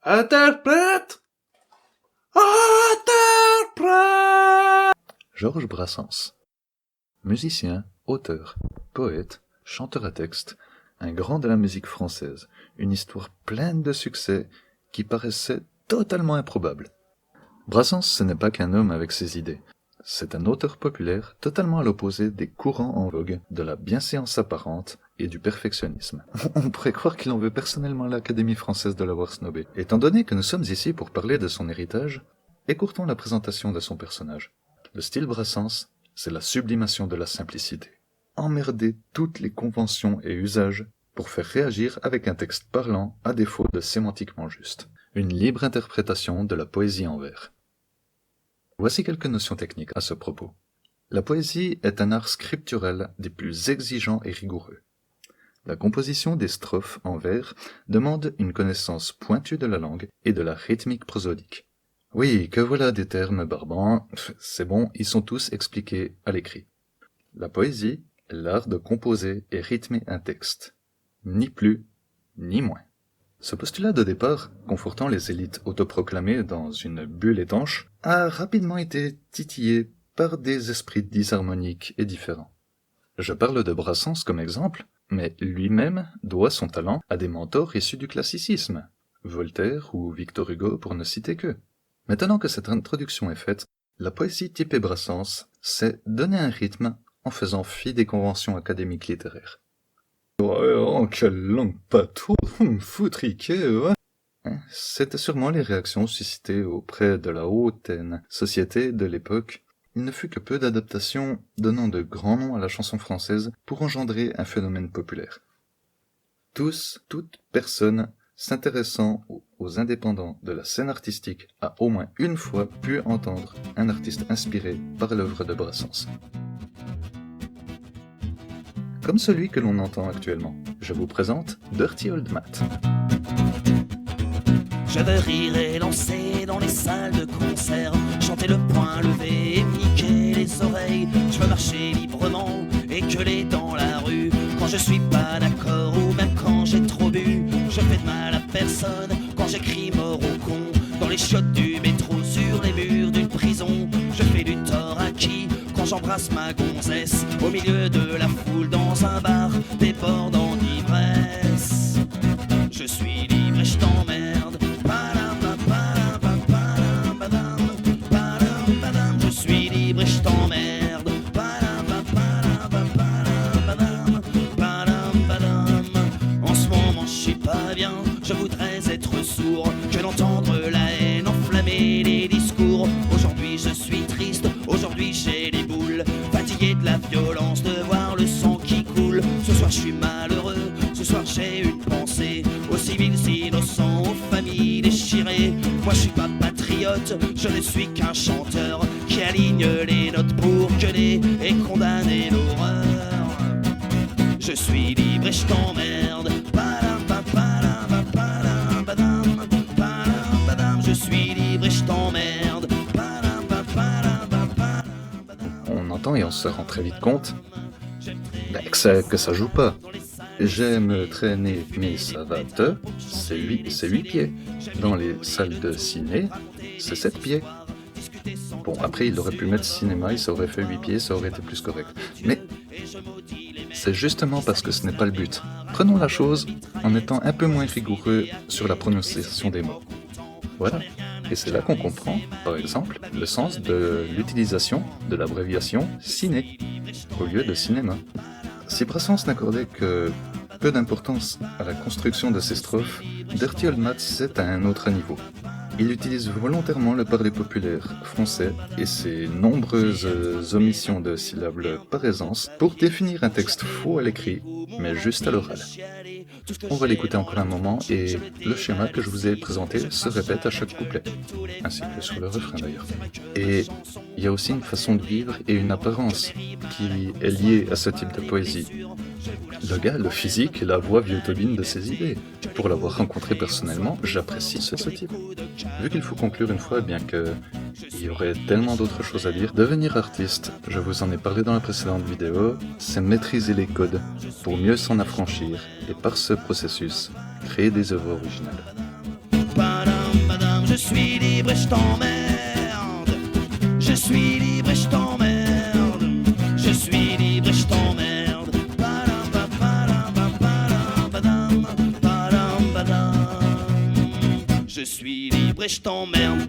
Interprète! Interprète! Georges Brassens. Musicien, auteur, poète, chanteur à texte, un grand de la musique française, une histoire pleine de succès qui paraissait totalement improbable. Brassens, ce n'est pas qu'un homme avec ses idées. C'est un auteur populaire totalement à l'opposé des courants en vogue, de la bienséance apparente et du perfectionnisme. On pourrait croire qu'il en veut personnellement à l'Académie française de l'avoir snobé. Étant donné que nous sommes ici pour parler de son héritage, écoutons la présentation de son personnage. Le style Brassens, c'est la sublimation de la simplicité. Emmerder toutes les conventions et usages pour faire réagir avec un texte parlant à défaut de sémantiquement juste. Une libre interprétation de la poésie en vers. Voici quelques notions techniques à ce propos. La poésie est un art scripturel des plus exigeants et rigoureux. La composition des strophes en vers demande une connaissance pointue de la langue et de la rythmique prosodique. Oui, que voilà des termes barbants, c'est bon, ils sont tous expliqués à l'écrit. La poésie est l'art de composer et rythmer un texte. Ni plus, ni moins. Ce postulat de départ, confortant les élites autoproclamées dans une bulle étanche, a rapidement été titillé par des esprits disharmoniques et différents. Je parle de Brassens comme exemple, mais lui-même doit son talent à des mentors issus du classicisme, Voltaire ou Victor Hugo pour ne citer qu'eux. Maintenant que cette introduction est faite, la poésie typée Brassens, c'est donner un rythme en faisant fi des conventions académiques littéraires. Oh, quelle langue patois, foutriquée, ouais. C'était sûrement les réactions suscitées auprès de la hautaine société de l'époque. Il ne fut que peu d'adaptations donnant de grands noms à la chanson française pour engendrer un phénomène populaire. Toute personne s'intéressant aux indépendants de la scène artistique a au moins une fois pu entendre un artiste inspiré par l'œuvre de Brassens. Comme celui que l'on entend actuellement, je vous présente Dirty Old Matt. Je veux rire et lancer dans les salles de concert, chanter le poing levé et niquer les oreilles. Je veux marcher librement et gueuler dans la rue quand je suis pas d'accord ou même quand j'ai trop bu. Je fais de mal à personne quand j'écris mort au con dans les chiottes du métro, sur les murs d'une prison. Je fais du tort à qui quand j'embrasse ma gonzesse au milieu de la foule dans un bar débordant d'ivresse. Je suis libre et je t'emmerde. Je suis libre et je t'emmerde. En ce moment je suis pas bien, je voudrais être sourd que d'entendre la haine enflammer les discours. Aujourd'hui je suis triste, aujourd'hui j'ai les boules, fatigué de la violence, de voir le sang qui coule. Ce soir je suis malheureux, ce soir j'ai une pensée aux civils innocents, aux familles déchirées. Moi je suis pas patriote, je ne suis qu'un chanteur qui aligne les notes pour gueuler et condamner l'horreur. Je suis libre et je t'emmerde. Je suis libre et je t'emmerde. On entend et on se rend très vite compte que ça joue pas. J'aime traîner mes savates, c'est 8 pieds. Dans les salles de ciné, c'est 7 pieds. Bon, après, il aurait pu mettre cinéma, il aurait fait 8 pieds, ça aurait été plus correct. Mais c'est justement parce que ce n'est pas le but. Prenons la chose en étant un peu moins rigoureux sur la prononciation des mots. Voilà. Et c'est là qu'on comprend, par exemple, le sens de l'utilisation de l'abréviation ciné au lieu de cinéma. Si Brassens n'accordait que peu d'importance à la construction de ses strophes, Dirty Old Matt c'est à un autre niveau. Il utilise volontairement le parler populaire français et ses nombreuses omissions de syllabes par aisance pour définir un texte faux à l'écrit, mais juste à l'oral. On va l'écouter encore un moment et le schéma que je vous ai présenté se répète à chaque couplet, ainsi que sur le refrain d'ailleurs. Et il y a aussi une façon de vivre et une apparence qui est liée à ce type de poésie. Le gars, le physique et la voix vieux-tobine de ses idées. Pour l'avoir rencontré personnellement, j'apprécie ce type. Vu qu'il faut conclure une fois, bien que il y aurait tellement d'autres choses à dire, devenir artiste, je vous en ai parlé dans la précédente vidéo, c'est maîtriser les codes pour mieux s'en affranchir et par ce processus, créer des œuvres originales. Je suis libre et je t'emmerde. Je suis libre et je t'emmerde. Je suis libre et je t'emmerde. Je suis libre et je t'emmerde.